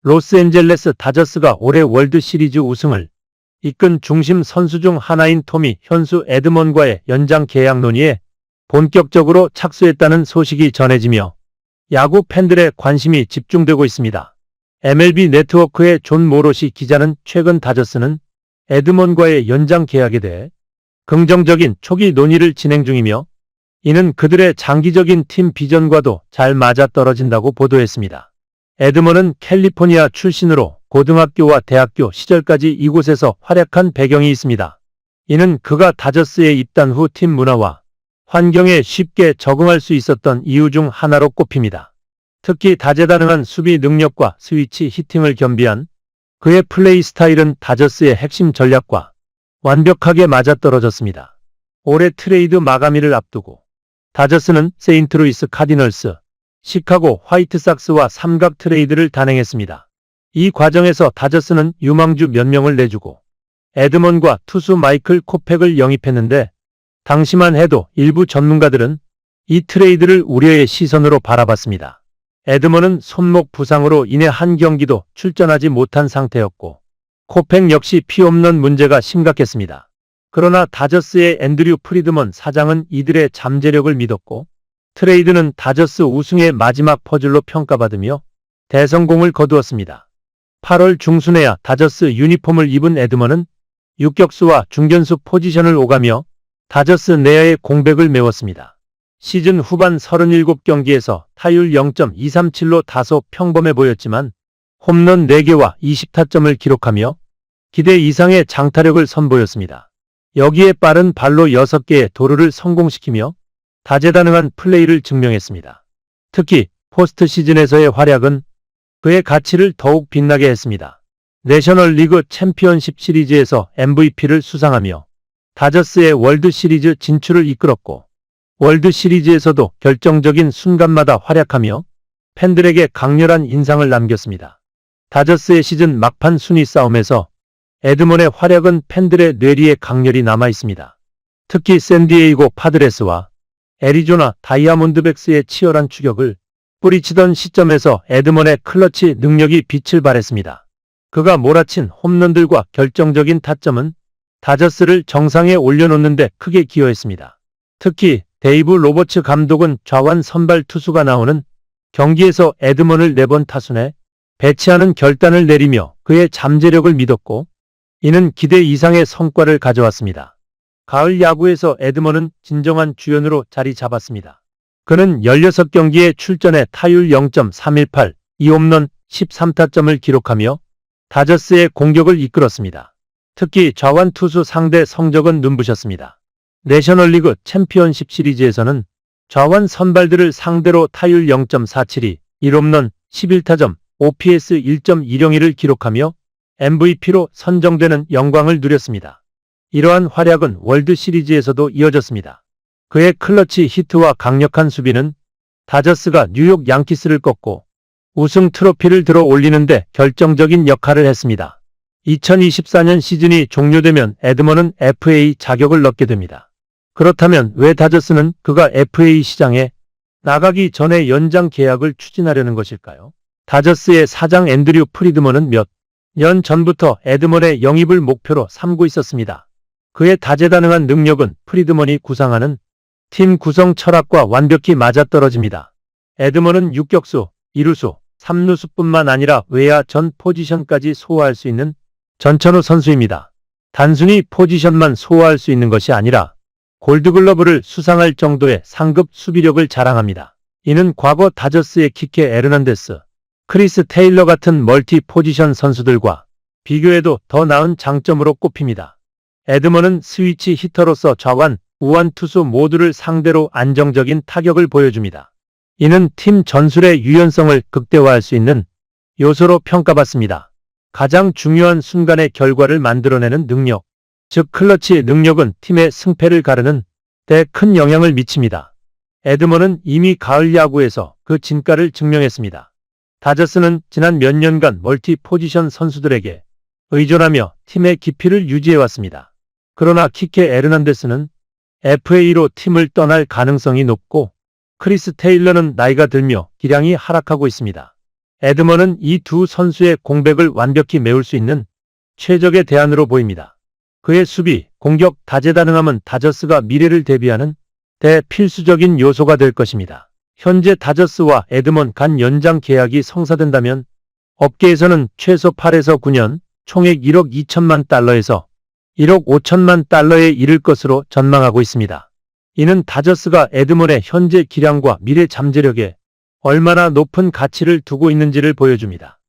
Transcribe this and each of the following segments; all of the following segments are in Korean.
로스앤젤레스 다저스가 올해 월드 시리즈 우승을 이끈 중심 선수 중 하나인 톰이 현수 에드먼과의 연장 계약 논의에 본격적으로 착수했다는 소식이 전해지며 야구 팬들의 관심이 집중되고 있습니다. MLB 네트워크의 존 모로시 기자는 최근 다저스는 에드먼과의 연장 계약에 대해 긍정적인 초기 논의를 진행 중이며 이는 그들의 장기적인 팀 비전과도 잘 맞아떨어진다고 보도했습니다. 에드먼은 캘리포니아 출신으로 고등학교와 대학교 시절까지 이곳에서 활약한 배경이 있습니다. 이는 그가 다저스에 입단 후 팀 문화와 환경에 쉽게 적응할 수 있었던 이유 중 하나로 꼽힙니다. 특히 다재다능한 수비 능력과 스위치 히팅을 겸비한 그의 플레이 스타일은 다저스의 핵심 전략과 완벽하게 맞아떨어졌습니다. 올해 트레이드 마감일을 앞두고 다저스는 세인트루이스 카디널스, 시카고 화이트삭스와 삼각 트레이드를 단행했습니다. 이 과정에서 다저스는 유망주 몇 명을 내주고 에드먼과 투수 마이클 코펙을 영입했는데 당시만 해도 일부 전문가들은 이 트레이드를 우려의 시선으로 바라봤습니다. 에드먼은 손목 부상으로 인해 한 경기도 출전하지 못한 상태였고 코펙 역시 피홈런 문제가 심각했습니다. 그러나 다저스의 앤드류 프리드먼 사장은 이들의 잠재력을 믿었고 트레이드는 다저스 우승의 마지막 퍼즐로 평가받으며 대성공을 거두었습니다. 8월 중순에야 다저스 유니폼을 입은 에드먼은 유격수와 중견수 포지션을 오가며 다저스 내야의 공백을 메웠습니다. 시즌 후반 37경기에서 타율 0.237로 다소 평범해 보였지만 홈런 4개와 20타점을 기록하며 기대 이상의 장타력을 선보였습니다. 여기에 빠른 발로 6개의 도루를 성공시키며 다재다능한 플레이를 증명했습니다. 특히 포스트 시즌에서의 활약은 그의 가치를 더욱 빛나게 했습니다. 내셔널리그 챔피언십 시리즈에서 MVP를 수상하며 다저스의 월드 시리즈 진출을 이끌었고 월드 시리즈에서도 결정적인 순간마다 활약하며 팬들에게 강렬한 인상을 남겼습니다. 다저스의 시즌 막판 순위 싸움에서 에드먼의 활약은 팬들의 뇌리에 강렬히 남아있습니다. 특히 샌디에이고 파드레스와 애리조나 다이아몬드백스의 치열한 추격을 뿌리치던 시점에서 에드먼의 클러치 능력이 빛을 발했습니다. 그가 몰아친 홈런들과 결정적인 타점은 다저스를 정상에 올려놓는데 크게 기여했습니다. 특히 데이브 로버츠 감독은 좌완 선발 투수가 나오는 경기에서 에드먼을 4번 타순에 배치하는 결단을 내리며 그의 잠재력을 믿었고 이는 기대 이상의 성과를 가져왔습니다. 가을 야구에서 에드먼은 진정한 주연으로 자리 잡았습니다. 그는 16경기에 출전해 타율 0.318, 2홈런 13타점을 기록하며 다저스의 공격을 이끌었습니다. 특히 좌완 투수 상대 성적은 눈부셨습니다. 내셔널리그 챔피언십 시리즈에서는 좌완 선발들을 상대로 타율 0.472, 1홈런 11타점, OPS 1.102를 기록하며 MVP로 선정되는 영광을 누렸습니다. 이러한 활약은 월드 시리즈에서도 이어졌습니다. 그의 클러치 히트와 강력한 수비는 다저스가 뉴욕 양키스를 꺾고 우승 트로피를 들어 올리는데 결정적인 역할을 했습니다. 2024년 시즌이 종료되면 에드먼은 FA 자격을 얻게 됩니다. 그렇다면 왜 다저스는 그가 FA 시장에 나가기 전에 연장 계약을 추진하려는 것일까요? 다저스의 사장 앤드류 프리드먼은 몇 년 전부터 에드먼의 영입을 목표로 삼고 있었습니다. 그의 다재다능한 능력은 프리드먼이 구상하는 팀 구성 철학과 완벽히 맞아떨어집니다. 에드먼은 유격수, 이루수, 3루수뿐만 아니라 외야 전 포지션까지 소화할 수 있는 전천후 선수입니다. 단순히 포지션만 소화할 수 있는 것이 아니라 골드글러브를 수상할 정도의 상급 수비력을 자랑합니다. 이는 과거 다저스의 키케 에르난데스, 크리스 테일러 같은 멀티 포지션 선수들과 비교해도 더 나은 장점으로 꼽힙니다. 에드먼은 스위치 히터로서 좌완, 우완 투수 모두를 상대로 안정적인 타격을 보여줍니다. 이는 팀 전술의 유연성을 극대화할 수 있는 요소로 평가받습니다. 가장 중요한 순간의 결과를 만들어내는 능력, 즉 클러치 능력은 팀의 승패를 가르는 데 큰 영향을 미칩니다. 에드먼은 이미 가을 야구에서 그 진가를 증명했습니다. 다저스는 지난 몇 년간 멀티 포지션 선수들에게 의존하며 팀의 깊이를 유지해왔습니다. 그러나 키케 에르난데스는 FA로 팀을 떠날 가능성이 높고 크리스 테일러는 나이가 들며 기량이 하락하고 있습니다. 에드먼은 이 두 선수의 공백을 완벽히 메울 수 있는 최적의 대안으로 보입니다. 그의 수비, 공격, 다재다능함은 다저스가 미래를 대비하는 대필수적인 요소가 될 것입니다. 현재 다저스와 에드먼 간 연장 계약이 성사된다면 업계에서는 최소 8에서 9년, 총액 1억 2천만 달러에서 1억 5천만 달러에 이를 것으로 전망하고 있습니다. 이는 다저스가 에드먼의 현재 기량과 미래 잠재력에 얼마나 높은 가치를 두고 있는지를 보여줍니다.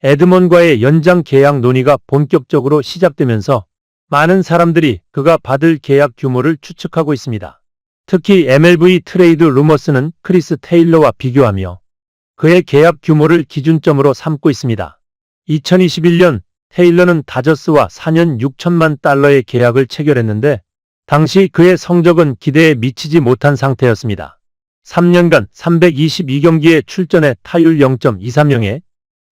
에드먼과의 연장 계약 논의가 본격적으로 시작되면서 많은 사람들이 그가 받을 계약 규모를 추측하고 있습니다. 특히 MLB 트레이드 루머스는 크리스 테일러와 비교하며 그의 계약 규모를 기준점으로 삼고 있습니다. 2021년 테일러는 다저스와 4년 6천만 달러의 계약을 체결했는데 당시 그의 성적은 기대에 미치지 못한 상태였습니다. 3년간 322경기에 출전해 타율 0.23에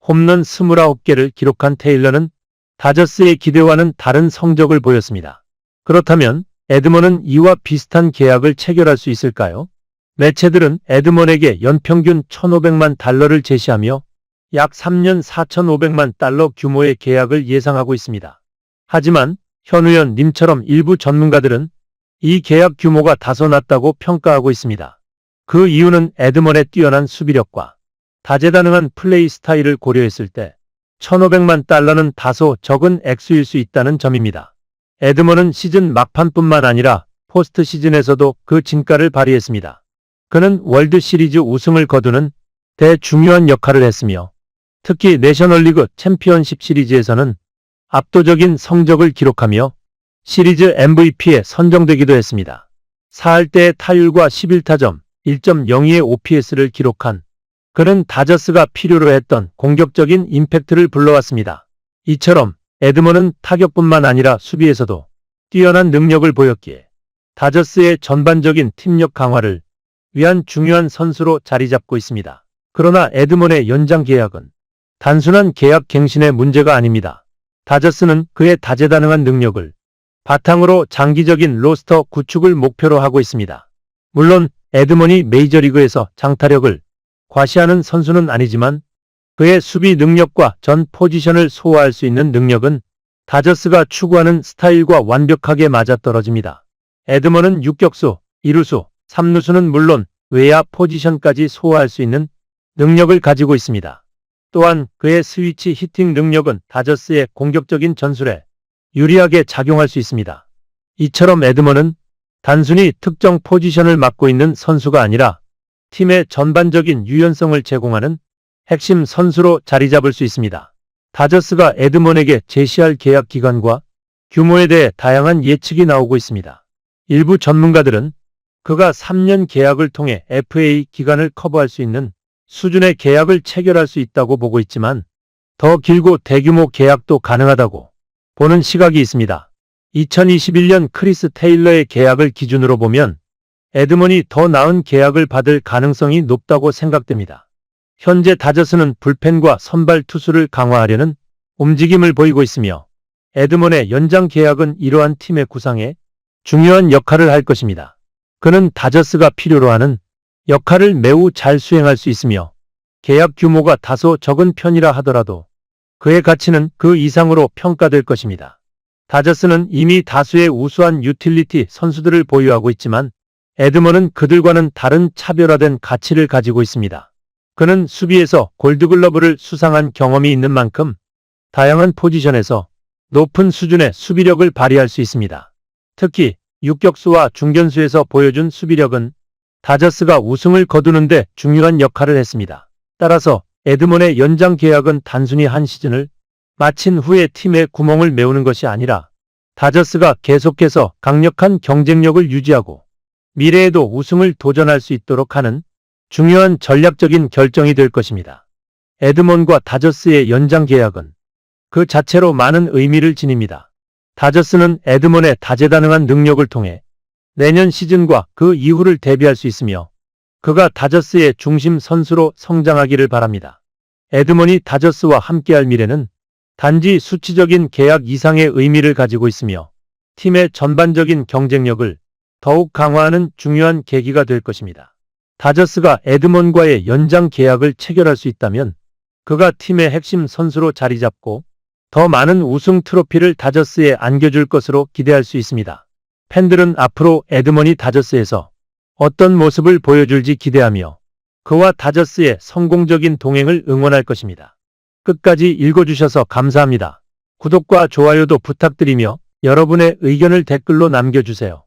홈런 29개를 기록한 테일러는 다저스의 기대와는 다른 성적을 보였습니다. 그렇다면 에드먼은 이와 비슷한 계약을 체결할 수 있을까요? 매체들은 에드먼에게 연평균 1,500만 달러를 제시하며 약 3년 4,500만 달러 규모의 계약을 예상하고 있습니다. 하지만 현우연 님처럼 일부 전문가들은 이 계약 규모가 다소 낮다고 평가하고 있습니다. 그 이유는 에드먼의 뛰어난 수비력과 다재다능한 플레이 스타일을 고려했을 때 1,500만 달러는 다소 적은 액수일 수 있다는 점입니다. 에드먼은 시즌 막판뿐만 아니라 포스트 시즌에서도 그 진가를 발휘했습니다. 그는 월드 시리즈 우승을 거두는 대중요한 역할을 했으며 특히 내셔널리그 챔피언십 시리즈에서는 압도적인 성적을 기록하며 시리즈 MVP에 선정되기도 했습니다. 4할 때의 타율과 11타점, 1.02의 OPS를 기록한 그는 다저스가 필요로 했던 공격적인 임팩트를 불러왔습니다. 이처럼 에드먼은 타격뿐만 아니라 수비에서도 뛰어난 능력을 보였기에 다저스의 전반적인 팀력 강화를 위한 중요한 선수로 자리 잡고 있습니다. 그러나 에드먼의 연장 계약은 단순한 계약 갱신의 문제가 아닙니다. 다저스는 그의 다재다능한 능력을 바탕으로 장기적인 로스터 구축을 목표로 하고 있습니다. 물론 에드먼이 메이저리그에서 장타력을 과시하는 선수는 아니지만 그의 수비 능력과 전 포지션을 소화할 수 있는 능력은 다저스가 추구하는 스타일과 완벽하게 맞아떨어집니다. 에드먼은 유격수, 2루수, 3루수는 물론 외야 포지션까지 소화할 수 있는 능력을 가지고 있습니다. 또한 그의 스위치 히팅 능력은 다저스의 공격적인 전술에 유리하게 작용할 수 있습니다. 이처럼 에드먼은 단순히 특정 포지션을 맡고 있는 선수가 아니라 팀의 전반적인 유연성을 제공하는 핵심 선수로 자리 잡을 수 있습니다. 다저스가 에드먼에게 제시할 계약 기간과 규모에 대해 다양한 예측이 나오고 있습니다. 일부 전문가들은 그가 3년 계약을 통해 FA 기간을 커버할 수 있는 수준의 계약을 체결할 수 있다고 보고 있지만 더 길고 대규모 계약도 가능하다고 보는 시각이 있습니다. 2021년 크리스 테일러의 계약을 기준으로 보면 에드먼이 더 나은 계약을 받을 가능성이 높다고 생각됩니다. 현재 다저스는 불펜과 선발 투수를 강화하려는 움직임을 보이고 있으며 에드먼의 연장 계약은 이러한 팀의 구상에 중요한 역할을 할 것입니다. 그는 다저스가 필요로 하는 역할을 매우 잘 수행할 수 있으며 계약 규모가 다소 적은 편이라 하더라도 그의 가치는 그 이상으로 평가될 것입니다. 다저스는 이미 다수의 우수한 유틸리티 선수들을 보유하고 있지만 에드먼은 그들과는 다른 차별화된 가치를 가지고 있습니다. 그는 수비에서 골드글러브를 수상한 경험이 있는 만큼 다양한 포지션에서 높은 수준의 수비력을 발휘할 수 있습니다. 특히 유격수와 중견수에서 보여준 수비력은 다저스가 우승을 거두는 데 중요한 역할을 했습니다. 따라서 에드먼의 연장 계약은 단순히 한 시즌을 마친 후에 팀의 구멍을 메우는 것이 아니라 다저스가 계속해서 강력한 경쟁력을 유지하고 미래에도 우승을 도전할 수 있도록 하는 중요한 전략적인 결정이 될 것입니다. 에드먼과 다저스의 연장 계약은 그 자체로 많은 의미를 지닙니다. 다저스는 에드먼의 다재다능한 능력을 통해 내년 시즌과 그 이후를 대비할 수 있으며 그가 다저스의 중심 선수로 성장하기를 바랍니다. 에드먼이 다저스와 함께할 미래는 단지 수치적인 계약 이상의 의미를 가지고 있으며 팀의 전반적인 경쟁력을 더욱 강화하는 중요한 계기가 될 것입니다. 다저스가 에드먼과의 연장 계약을 체결할 수 있다면 그가 팀의 핵심 선수로 자리 잡고 더 많은 우승 트로피를 다저스에 안겨줄 것으로 기대할 수 있습니다. 팬들은 앞으로 에드먼이 다저스에서 어떤 모습을 보여줄지 기대하며 그와 다저스의 성공적인 동행을 응원할 것입니다. 끝까지 읽어주셔서 감사합니다. 구독과 좋아요도 부탁드리며 여러분의 의견을 댓글로 남겨주세요.